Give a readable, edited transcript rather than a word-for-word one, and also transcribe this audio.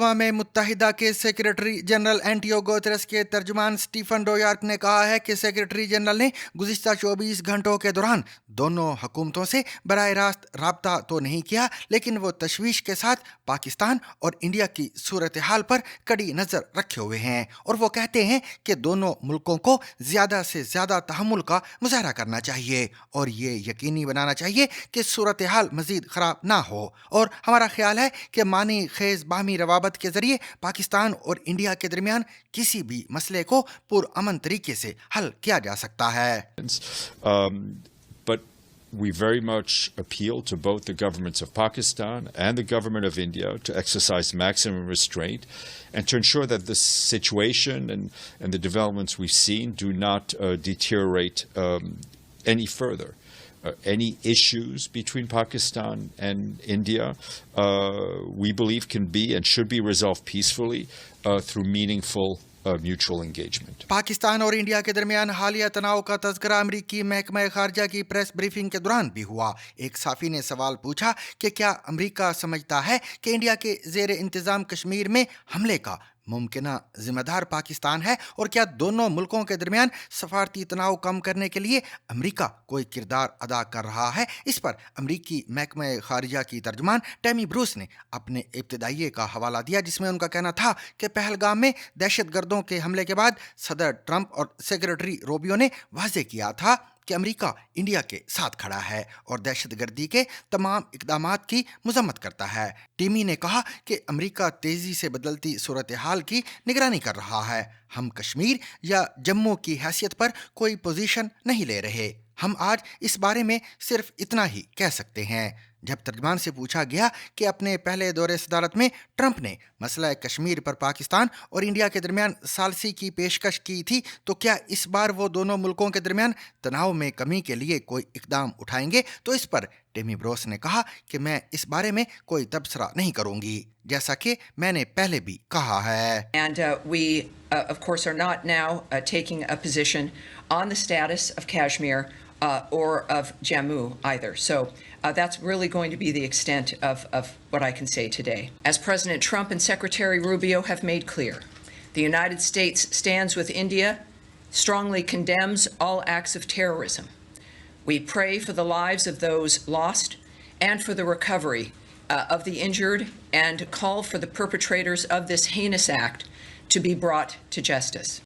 Moldova में मुत्तहिदा के secretary general Antioch Guterres के तर्जुमान स्टीफन डोयार्क ने कहा है कि सेक्रेटरी जनरल ने गुज़िश्ता 24 घंटों के दौरान दोनों हुकूमतों से बराह रास्त राब्ता तो नहीं किया, लेकिन वो तशवीश के साथ पाकिस्तान और इंडिया की सूरत हाल पर कड़ी नज़र रखे हुए हैं और वो कहते हैं कि दोनों मुल्कों को ज़्यादा से ज़्यादा तहम्मुल का मुजाहरा करना चाहिए और ये यकीनी बनाना चाहिए कि सूरत हाल मज़ीद ख़राब ना हो। और हमारा ख्याल है कि मानी खेज बाहमी रवाबत के ज़रिए पाकिस्तान और इंडिया के दरमियान किसी भी मसले को पुरअमन तरीके से हल किया जा सकता है। But we very much appeal to both the governments of Pakistan and the government of India to exercise maximum restraint and to ensure that the situation and the developments we've seen do not deteriorate any further. Any issues between Pakistan and India, we believe can be and should be resolved peacefully through meaningful mutual engagement. Pakistan और India के दरमियान हालिया तनाव का तज़किरा अमरीकी महकमा खारजा की press briefing के दौरान भी हुआ। एक साफ़ी ने सवाल पूछा कि क्या अमरीका समझता है कि इंडिया के ज़ेर इंतज़ाम कश्मीर में हमले का मुमकिना जिम्मेदार पाकिस्तान है और क्या दोनों मुल्कों के दरमियान सफारती तनाव कम करने के लिए अमेरिका कोई किरदार अदा कर रहा है। इस पर अमरीकी महकमा खारिजा की तर्जुमान टैमी ब्रूस ने अपने इब्तिदाइये का हवाला दिया, जिसमें उनका कहना था कि पहलगाम में दहशतगर्दों के हमले के बाद सदर ट्रंप और सेक्रेटरी रूबियो ने वाज़ेह किया था कि अमेरिका इंडिया के साथ खड़ा है और दहशतगर्दी के तमाम इक़दामात की मज़म्मत करता है। टीमी ने कहा कि अमेरिका तेज़ी से बदलती सूरत हाल की निगरानी कर रहा है। हम कश्मीर या जम्मू की हैसियत पर कोई पोजीशन नहीं ले रहे। हम आज इस बारे में सिर्फ इतना ही कह सकते हैं। जब तर्जमान से पूछा गया कि अपने पहले दौरे सदारत में ट्रंप ने मसला कश्मीर पर पाकिस्तान और इंडिया के दरमियान सालसी की पेशकश की थी, तो क्या इस बार वो दोनों मुल्कों के दरमियान तनाव में कमी के लिए कोई इकदाम उठाएंगे, तो इस पर टेमी ब्रोस ने कहा कि मैं इस बारे में कोई तबसरा नहीं करूंगी, जैसा कि मैंने पहले भी कहा है। And we of course are not now taking a position on the status of Kashmir or of Jammu either. So that's really going to be the extent of what I can say today. As President Trump and Secretary Rubio have made clear, the United States stands with India, strongly condemns all acts of terrorism. We pray for the lives of those lost and for the recovery of the injured and call for the perpetrators of this heinous act to be brought to justice.